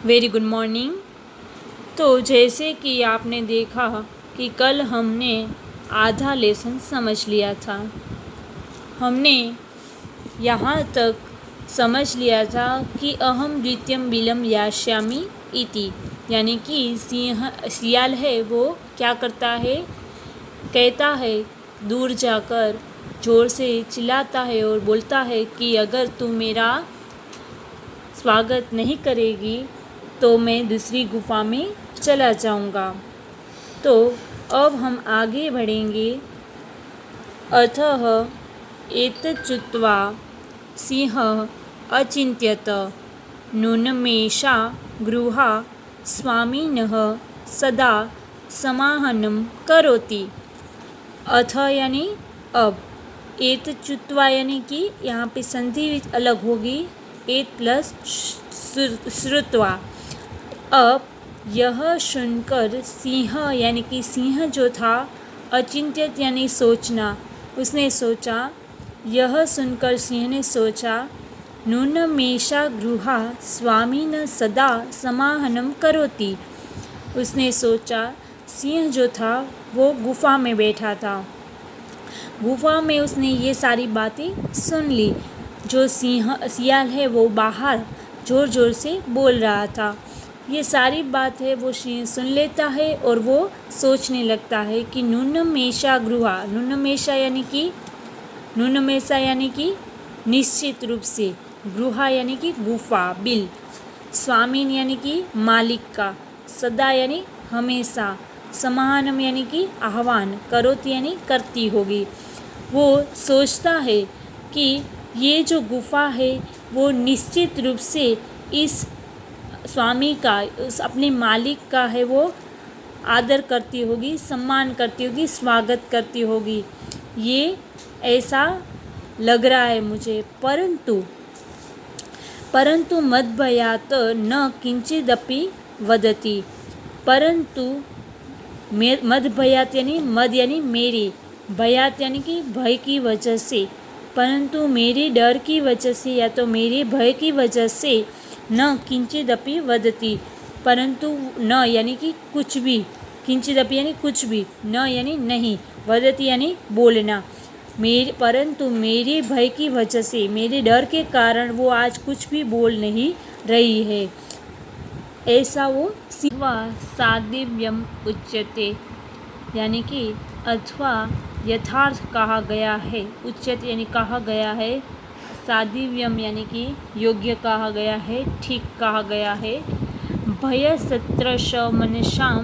Very good morning. तो जैसे कि आपने देखा कि कल हमने आधा लेसन समझ लिया था। हमने यहाँ तक समझ लिया था कि अहम द्वितीयम बिलम यास्यामि इति, यानी कि सियाल है वो क्या करता है, कहता है, दूर जाकर ज़ोर से चिल्लाता है और बोलता है कि अगर तू मेरा स्वागत नहीं करेगी तो मैं दूसरी गुफा में चला जाऊंगा। तो अब हम आगे बढ़ेंगे। अतः एतच्चुत्वा सिंहः अचिन्त्यत नूनमेषा गृहा स्वामिनः सदा समाहनं करोति। अथ यानी अब, एतच्चुत्वा यानी कि यहाँ पे संधि अलग होगी, एत प्लस श्रुत्वा। अब यह सुनकर सिंह यानी कि सिंह जो था, अचिंत्यत यानी सोचना, उसने सोचा, यह सुनकर सिंह ने सोचा, नूनमेषा गृहा स्वामिन सदा समाहनं करोति। उसने सोचा, सिंह जो था वो गुफा में बैठा था, गुफा में उसने ये सारी बातें सुन ली। जो सियाल है वो बाहर ज़ोर ज़ोर से बोल रहा था, ये सारी बात है वो सुन लेता है और वो सोचने लगता है कि नूनमेषा गृहा, नूनमेषा यानी कि निश्चित रूप से, गृहा यानी कि गुफा, बिल, स्वामीन यानी कि मालिक का, सदा यानी हमेशा, समाहनम यानी कि आह्वान, करोति यानी करती होगी। वो सोचता है कि ये जो गुफा है वो निश्चित रूप से इस स्वामी का, उस अपने मालिक का है, वो आदर करती होगी, सम्मान करती होगी, स्वागत करती होगी, ये ऐसा लग रहा है मुझे। परंतु मद्भयात् न किंचिदपि वदति। परंतु मद्भयात् यानी मद यानी मेरे, भयात यानी कि भय की वजह से, परंतु मेरे डर की वजह से या तो मेरे भय की वजह से, न किंचिदपि वदति, परंतु न यानी कि कुछ भी, किंचिदपि यानी कुछ भी, न यानी नहीं, वदति यानी बोलना, परंतु मेरे भय की वजह से, मेरे डर के कारण वो आज कुछ भी बोल नहीं रही है, ऐसा वो सिवा सादिव्यम उच्यते, यानी कि अथवा यथार्थ कहा गया है, उच्यते यानी कहा गया है, सादिव्यम यानी कि योग्य कहा गया है, ठीक कहा गया है। भयसत्रश मनसां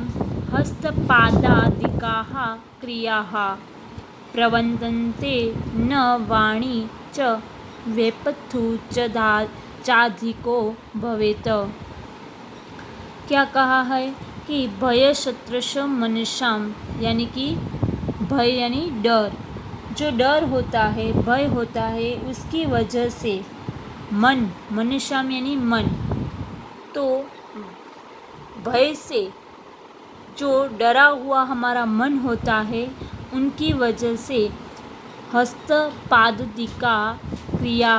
हस्तपादादिकाः क्रियाः प्रवर्तन्ते न वाणी च वेपथु चाधिको भवेत्। क्या कहा है कि भयसत्रश मनसां यानी कि भय यानी डर, जो डर होता है, भय होता है, उसकी वजह से मन, मनसाम यानी मन, तो भय से जो डरा हुआ हमारा मन होता है, उनकी वजह से हस्त पाददिका क्रिया,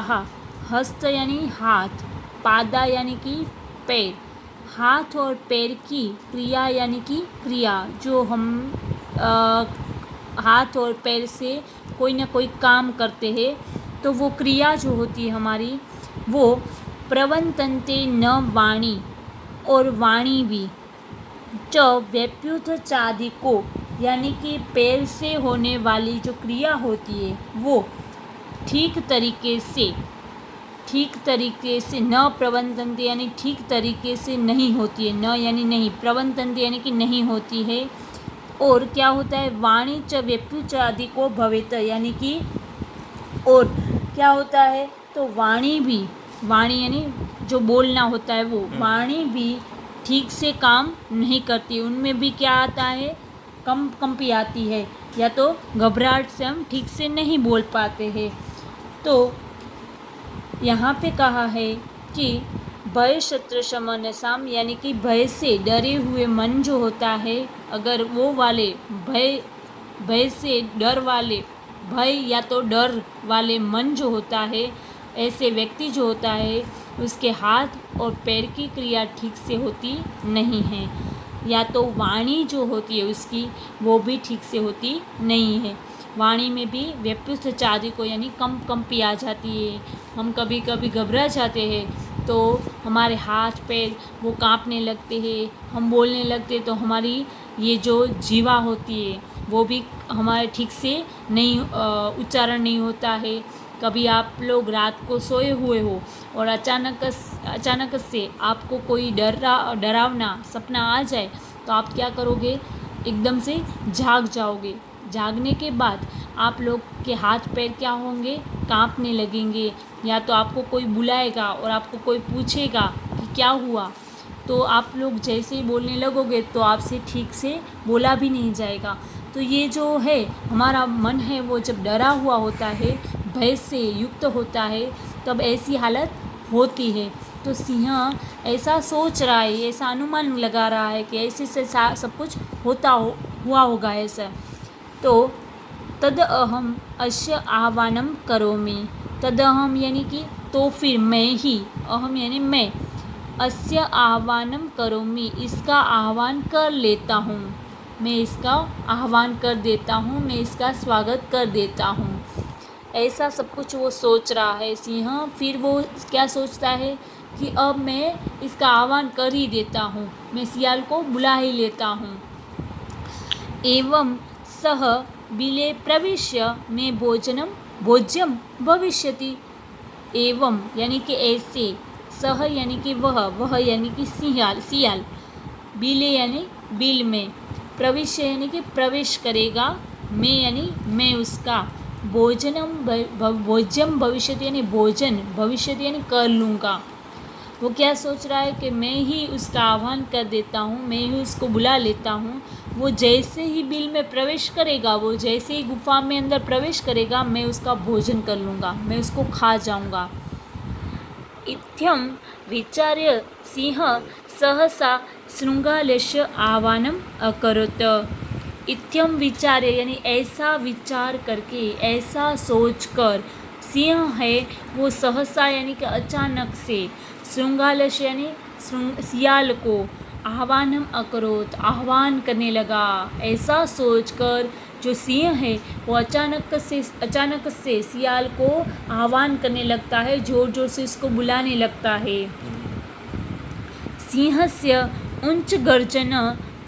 हस्त यानी हाथ, पादा यानी कि पैर, हाथ और पैर की क्रिया यानी कि क्रिया, जो हम हाथ और पैर से कोई ना कोई काम करते हैं, तो वो क्रिया जो होती है हमारी, वो प्रवर्तन्ते न वाणी, और वाणी भी, च व्याप्युत चादिको यानी कि पैर से होने वाली जो क्रिया होती है वो ठीक तरीके से न प्रवर्तन्ते यानी ठीक तरीके से नहीं होती है, न यानी नहीं, प्रवर्तन्ते यानी कि नहीं होती है। और क्या होता है, वाणी च व्यप्युच आदि को भवेत, यानी कि और क्या होता है, तो वाणी भी, वाणी यानी जो बोलना होता है वो, वाणी भी ठीक से काम नहीं करती, उनमें भी क्या आता है, कंपी आती है, या तो घबराहट से हम ठीक से नहीं बोल पाते हैं। तो यहाँ पे कहा है कि भय सत्रश मनसाम यानी कि भय से डरे हुए मन जो होता है, अगर वो वाले भय से डर वाले, भय या तो डर वाले मन जो होता है, ऐसे व्यक्ति जो होता है, उसके हाथ और पैर की क्रिया ठीक से होती नहीं है, या तो वाणी जो होती है उसकी वो भी ठीक से होती नहीं है। वाणी में भी व्युत्पन्न चादि को यानी कंपी आ जाती है। हम कभी कभी घबरा जाते हैं तो हमारे हाथ पैर वो कांपने लगते हैं, हम बोलने लगते तो हमारी ये जो जीवा होती है वो भी हमारे ठीक से नहीं उच्चारण नहीं होता है। कभी आप लोग रात को सोए हुए हो और अचानक से आपको कोई डरावना सपना आ जाए तो आप क्या करोगे, एकदम से जाग जाओगे। जागने के बाद आप लोग के हाथ पैर क्या होंगे, कांपने लगेंगे, या तो आपको कोई बुलाएगा और आपको कोई पूछेगा कि क्या हुआ, तो आप लोग जैसे ही बोलने लगोगे तो आपसे ठीक से बोला भी नहीं जाएगा। तो ये जो है हमारा मन है वो जब डरा हुआ होता है, भय से युक्त होता है, तब ऐसी हालत होती है। तो सिंह ऐसा सोच रहा है, ऐसा अनुमान लगा रहा है कि ऐसे से सब कुछ हुआ होगा ऐसा। तो तद अहम अस्य आह्वानम करोमि, तद अहम यानी कि तो फिर मैं ही, अहम यानी मैं, अस्य आह्वानम करोमि इसका आह्वान कर लेता हूँ, मैं इसका आह्वान कर देता हूँ, मैं इसका स्वागत कर देता हूँ। ऐसा सब कुछ वो सोच रहा है सिंह। फिर वो क्या सोचता है कि अब मैं इसका आह्वान कर ही देता हूँ, मैं सियाल को बुला ही लेता हूँ। एवं सह बिले प्रविश्य में भोज्यम भविष्यति। एवं यानी कि ऐसे, सह यानी कि वह यानी कि सियाल, बिले यानी बिल में, प्रविश्य यानी कि प्रवेश करेगा, मैं यानी मैं उसका, भोज्यम भविष्यति यानी भोजन, भविष्यति यानी कर लूँगा। वो क्या सोच रहा है कि मैं ही उसका आह्वान कर देता हूँ, मैं ही उसको बुला लेता हूँ। वो जैसे ही बिल में प्रवेश करेगा, वो जैसे ही गुफा में अंदर प्रवेश करेगा, मैं उसका भोजन कर लूँगा, मैं उसको खा जाऊँगा। इत्थं विचार्य सिंह सहसा शृंगालस्य आह्वानम अकरोत्। इत्थं विचार्य यानी ऐसा विचार करके, ऐसा सोचकर, सिंह है वो सहसा यानी कि अचानक से, शृंगालस्य यानी सियाल को, आह्वानम अकरोत आह्वान करने लगा। ऐसा सोचकर जो सिंह है वो अचानक से सियाल को आह्वान करने लगता है, जोर जोर से इसको बुलाने लगता है। सिंहस्य उच्च गर्जन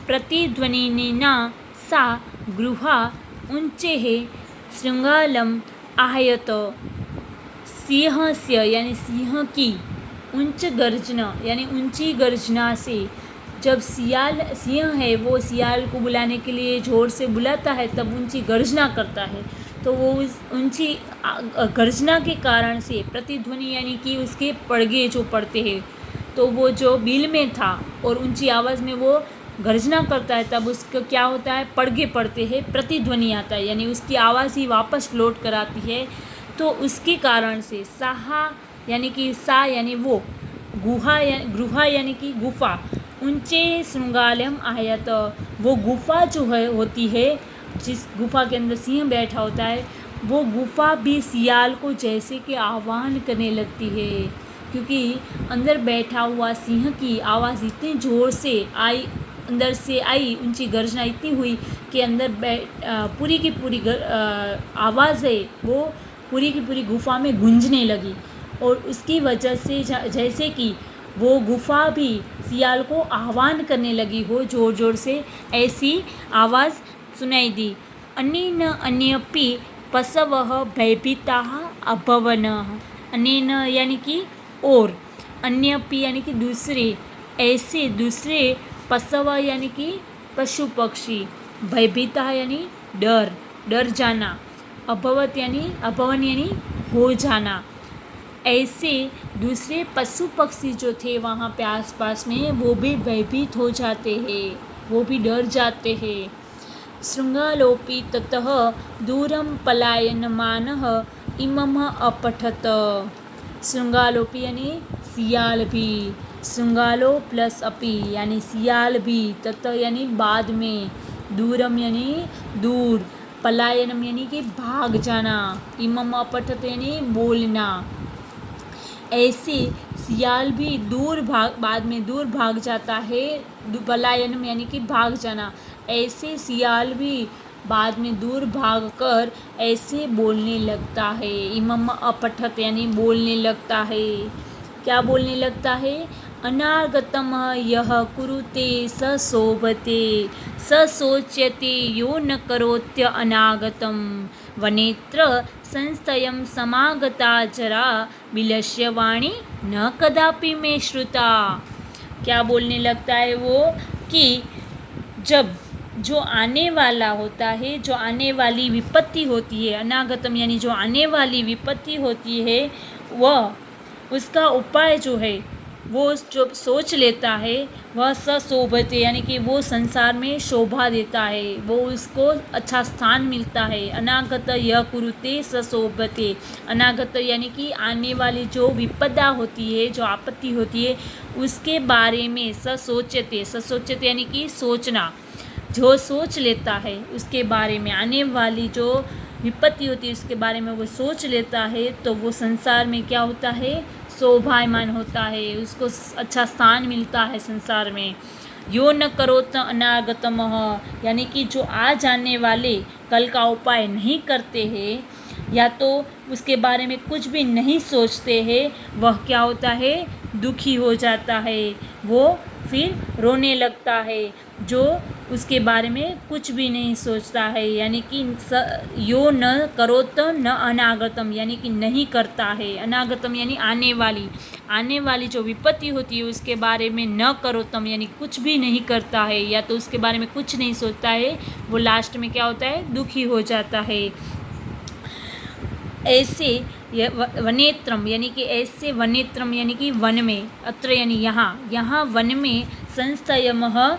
प्रतिध्वनिना सा गृहा उच्चैः शृंगालम आहयत। सिंहस्य यानी सिंह की उच्च गर्जना यानी ऊंची गर्जना से, जब सिंह है वो सियाल को बुलाने के लिए जोर से बुलाता है तब ऊंची गर्जना करता है। तो वो उस ऊंची गर्जना के कारण से, प्रतिध्वनि यानी कि उसके पड़गे जो पड़ते हैं, तो वो जो बिल में था और ऊंची आवाज़ में वो गर्जना करता है, तब उसका क्या होता है, पड़गे पड़ते हैं, प्रतिध्वनि आता है, यानी उसकी आवाज़ ही वापस लौट कर आती है। तो उसके कारण से साहा यानी कि सा यानी वो, गृहा यानी कि गुफा, ऊंचे शृंगालम आयत, वो गुफा जो है होती है, जिस गुफा के अंदर सिंह बैठा होता है, वो गुफा भी सियाल को जैसे कि आह्वान करने लगती है, क्योंकि अंदर बैठा हुआ सिंह की आवाज़ इतनी ज़ोर से आई, अंदर से आई, ऊंची गर्जना इतनी हुई कि अंदर पूरी की पूरी आवाज़ है वो पूरी की पूरी गुफा में गूंजने लगी। और उसकी वजह से जैसे कि वो गुफा भी सियाल को आह्वान करने लगी हो जोर जोर से, ऐसी आवाज़ सुनाई दी। अनेन अन्यपि पशवः भयभीताः अभवन्। अनेन यानी कि और, अन्यपि यानी कि दूसरे, ऐसे दूसरे, पशव यानी कि पशु पक्षी, भयभीता यानी डर जाना, अभवन यानी हो जाना, ऐसे दूसरे पशु पक्षी जो थे वहाँ पे आसपास में, वो भी भयभीत हो जाते हैं, वो भी डर जाते हैं। शृंगालोपि ततः दूरं पलायनमानः इमम् अपठत। शृंगालोपि यानी सियाल भी, शृंगालो प्लस अपि यानी सियाल भी, ततः यानी बाद में, दूरम यानी दूर, पलायनम यानी कि भाग जाना, इमम् अपठत यानी बोलना। ऐसे सियाल भी बाद में दूर भाग जाता है। पलायन यानी कि भाग जाना। ऐसे सियाल भी बाद में दूर भागकर ऐसे बोलने लगता है। इमम अपठत यानी बोलने लगता है। क्या बोलने लगता है? अनागतम यह कुरुते स शोभते स सोच्यते यो न करोत्य अनागतम वनेत्र संस्थयं समागता जरा विलस्य वाणी न कदापि में श्रुता। क्या बोलने लगता है वो कि जब जो आने वाला होता है, जो आने वाली विपत्ति होती है, अनागतम यानी जो आने वाली विपत्ति होती है, वह उसका उपाय जो है वो जो सोच लेता है वह सशोभते यानी कि वो संसार में शोभा देता है, वो उसको अच्छा स्थान मिलता है। अनागत यह कुरुते सशोभते, अनागत यानी कि आने वाली जो विपदा होती है, जो आपत्ति होती है, उसके बारे में ससोचते, ससोचते यानी कि सोचना, जो सोच लेता है उसके बारे में, आने वाली जो विपत्ति होती है उसके बारे में वो सोच लेता है, तो वो संसार में क्या होता है? शोभायमान होता है, उसको अच्छा स्थान मिलता है संसार में। यो न करोत अनागतम यानी कि जो आ जाने वाले कल का उपाय नहीं करते हैं या तो उसके बारे में कुछ भी नहीं सोचते हैं, वह क्या होता है? दुखी हो जाता है, वो फिर रोने लगता है, जो उसके बारे में कुछ भी नहीं सोचता है। यानी कि यो न करोत न अनागतम यानी कि नहीं करता है। अनागतम यानी आने वाली जो विपत्ति होती है उसके बारे में न करोतम यानी कुछ भी नहीं करता है या तो उसके बारे में कुछ नहीं सोचता है, वो लास्ट में क्या होता है? दुखी हो जाता है। ऐसे वनेत्रम यानी कि ऐसे वनेत्रम यानी कि वन में, अत्र यानी यहाँ वन में संस्थयमः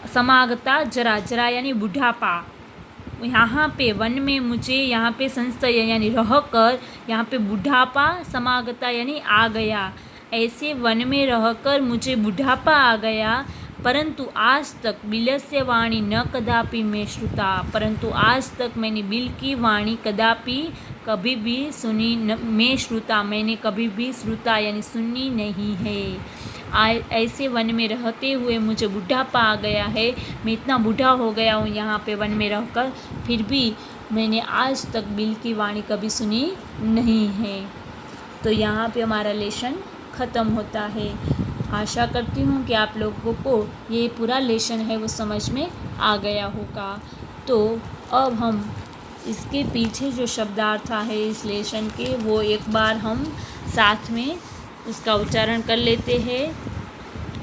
समागता जरा, जरा यानी बुढ़ापा, यहाँ पे वन में मुझे यहाँ पे संस्थय यानी रहकर यहाँ पे बुढ़ापा समागता यानी आ गया। ऐसे वन में रहकर मुझे बुढ़ापा आ गया, परंतु आज तक बिलस्य वाणी न कदापि में श्रुता, परंतु आज तक मैंने बिल की वाणी कभी भी सुनी में श्रुता, मैंने कभी भी श्रुता यानी सुनी नहीं है। ऐसे वन में रहते हुए मुझे बुढ़ापा आ गया है, मैं इतना बूढ़ा हो गया हूँ यहाँ पे वन में रहकर, फिर भी मैंने आज तक बिल की वाणी कभी सुनी नहीं है। तो यहाँ पे हमारा लेसन ख़त्म होता है। आशा करती हूँ कि आप लोगों को ये पूरा लेसन है वो समझ में आ गया होगा। तो अब हम इसके पीछे जो शब्दार्थ है इस लेसन के, वो एक बार हम साथ में उसका उच्चारण कर लेते हैं।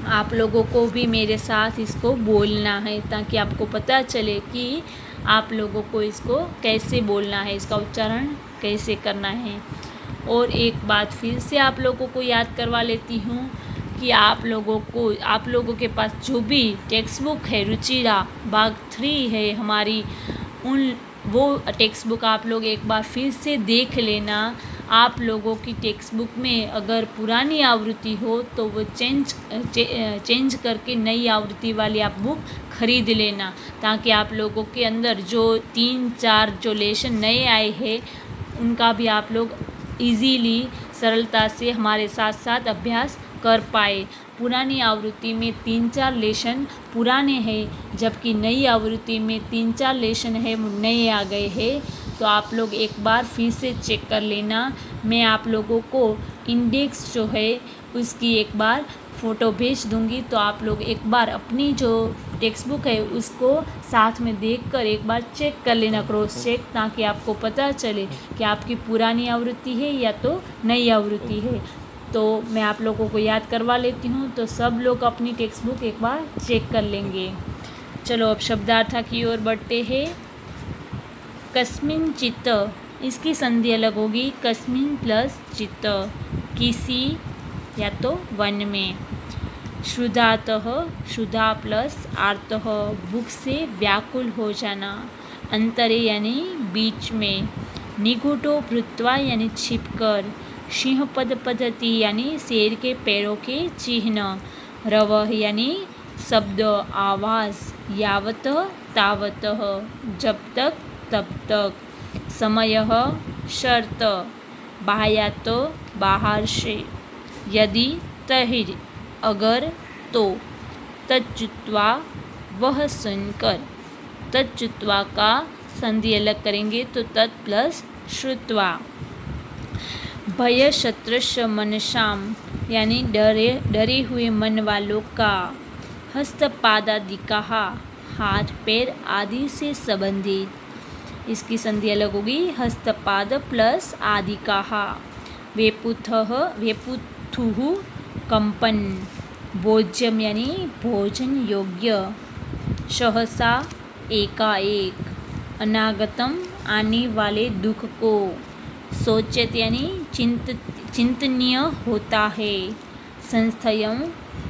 आप लोगों को भी मेरे साथ इसको बोलना है ताकि आपको पता चले कि आप लोगों को इसको कैसे बोलना है, इसका उच्चारण कैसे करना है। और एक बात फिर से आप लोगों को याद करवा लेती हूँ कि आप लोगों के पास जो भी टेक्स्ट बुक है, रुचिरा भाग 3 है हमारी, वो टेक्स्ट बुक आप लोग एक बार फिर से देख लेना। आप लोगों की टेक्स्ट बुक में अगर पुरानी आवृत्ति हो तो वो चेंज करके नई आवृत्ति वाली आप बुक खरीद लेना, ताकि आप लोगों के अंदर जो 3-4 जो लेसन नए आए हैं उनका भी आप लोग इजीली सरलता से हमारे साथ साथ अभ्यास कर पाए। पुरानी आवृत्ति में 3-4 लेसन पुराने हैं, जबकि नई आवृत्ति में 3-4 लेसन है नए आ गए हैं। तो आप लोग एक बार फिर से चेक कर लेना। मैं आप लोगों को इंडेक्स जो है उसकी एक बार फ़ोटो भेज दूंगी, तो आप लोग एक बार अपनी जो टेक्स्ट बुक है उसको साथ में देखकर एक बार चेक कर लेना, क्रॉस चेक, ताकि आपको पता चले कि आपकी पुरानी आवृत्ति है या तो नई आवृत्ति है। तो मैं आप लोगों को याद करवा लेती हूँ, तो सब लोग अपनी टेक्स्ट बुक एक बार चेक कर लेंगे। चलो अब शब्दार्थ की ओर बढ़ते हैं। कस्मिन चित्त, इसकी संधि अलग होगी, कस्मिन प्लस चित्त, किसी या तो वन में। श्रुधातः, श्रुधा प्लस आर्तः, भूख से व्याकुल हो जाना। अंतरे यानी बीच में। निगूढ़ो भृत्वा यानी छिपकर। सिंह पद पद्धति यानी शेर के पैरों के चिन्ह। रवः यानी शब्द, आवाज़। यावत तावत, जब तक तब तक। समयः शर्त। बाह्यात बाहर से। यदि, तहिर, अगर, तो। तच्चुत्वा, वह सुनकर। तच्चुत्वा का संधि अलग करेंगे तो तत् प्लस श्रुत्वा। भयशत्रस्य मनसाम, यानी डरे हुए मन वालों का। हस्तपादादिकाः, हाथ पैर आदि से संबंधित। इसकी संधि अलग होगी, हस्तपाद प्लस आदिकाः। वेपुथुः, कंपन। भोज्यम यानी भोजन योग्य। सहसा, एकाएक। अनागतम, आने वाले दुख को। सोचेत यानी चिंतनीय होता है। संस्थयम,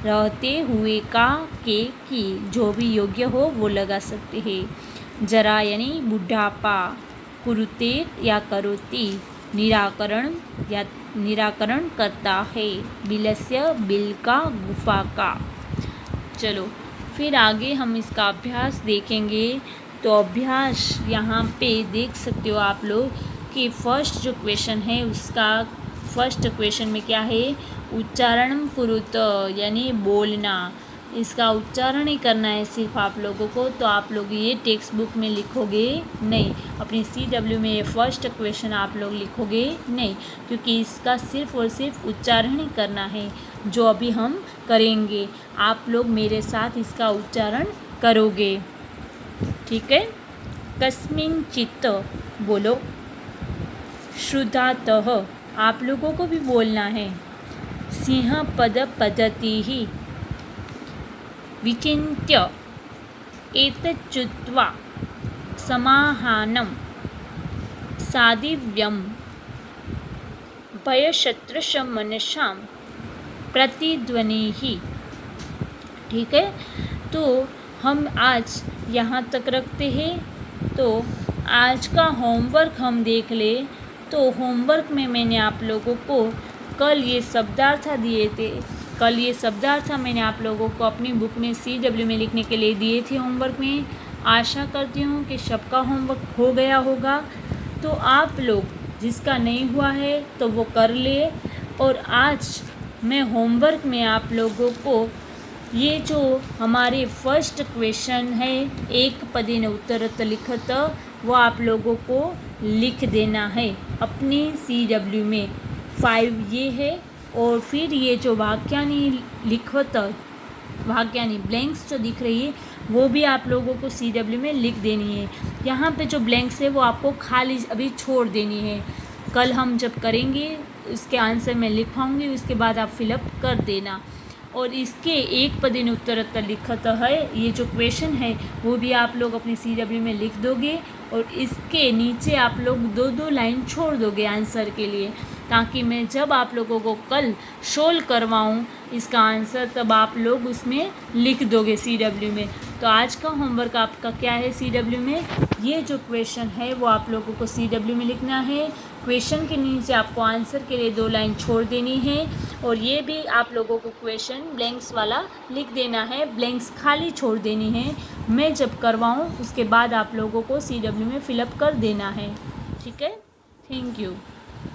रहते हुए का, के, की, जो भी योग्य हो वो लगा सकते हैं। जरा यानी बुढ़ापा। कुरुते या करोति, निराकरण या निराकरण करता है। बिलस्य, बिल का, गुफा का। चलो फिर आगे हम इसका अभ्यास देखेंगे। तो अभ्यास यहाँ पे देख सकते हो आप लोग कि फर्स्ट जो क्वेश्चन है उसका फर्स्ट क्वेश्चन में क्या है, उच्चारण कुरुत यानी बोलना। इसका उच्चारण ही करना है सिर्फ आप लोगों को। तो आप लोग ये टेक्स्ट बुक में लिखोगे नहीं, अपनी CW में ये फर्स्ट क्वेश्चन आप लोग लिखोगे नहीं, क्योंकि इसका सिर्फ और सिर्फ उच्चारण ही करना है जो अभी हम करेंगे। आप लोग मेरे साथ इसका उच्चारण करोगे, ठीक है। कस्मिंचित्, बोलो। श्रुधातः, आप लोगों को भी बोलना है। सिंहपद पद्धतिः, विचिन्त्य, एतच्चुत्वा, समाहानं, सादिव्यं, भयशत्रस्य मनसां, प्रतिध्वनिः। ठीक है, तो हम आज यहाँ तक रखते हैं। तो आज का होमवर्क हम देख ले। तो होमवर्क में मैंने आप लोगों को कल ये शब्दार्थ दिए थे। कल ये शब्दार्थ मैंने आप लोगों को अपनी बुक में CW में लिखने के लिए दिए थे होमवर्क में। आशा करती हूँ कि सबका होमवर्क हो गया होगा। तो आप लोग जिसका नहीं हुआ है तो वो कर ले। और आज मैं होमवर्क में आप लोगों को ये जो हमारे फर्स्ट क्वेश्चन है, एक पदेन उत्तरत लिखत, वो आप लोगों को लिख देना है अपनी CW में। 5 ये है। और फिर ये जो वाक्यानि लिखवत, वाक्यानि ब्लैंक्स जो दिख रही है वो भी आप लोगों को CW में लिख देनी है। यहाँ पे जो ब्लैंक्स है वो आपको खाली अभी छोड़ देनी है। कल हम जब करेंगे उसके आंसर मैं लिखवाऊँगी, उसके बाद आप फिलअप कर देना। और इसके एक पदेन उत्तरत लिखत है, ये जो क्वेश्चन है वो भी आप लोग अपनी CW में लिख दोगे। और इसके नीचे आप लोग 2-2 लाइन छोड़ दोगे आंसर के लिए, ताकि मैं जब आप लोगों को कल सोल्व करवाऊँ इसका आंसर तब आप लोग उसमें लिख दोगे CW में। तो आज का होमवर्क आपका क्या है CW में, ये जो क्वेश्चन है वो आप लोगों को CW में लिखना है। क्वेश्चन के नीचे आपको आंसर के लिए 2 लाइन छोड़ देनी है। और ये भी आप लोगों को क्वेश्चन ब्लैंक्स वाला लिख देना है, ब्लैंक्स खाली छोड़ देनी है। मैं जब करवाऊँ उसके बाद आप लोगों को CW में फिलअप कर देना है, ठीक है। Thank you.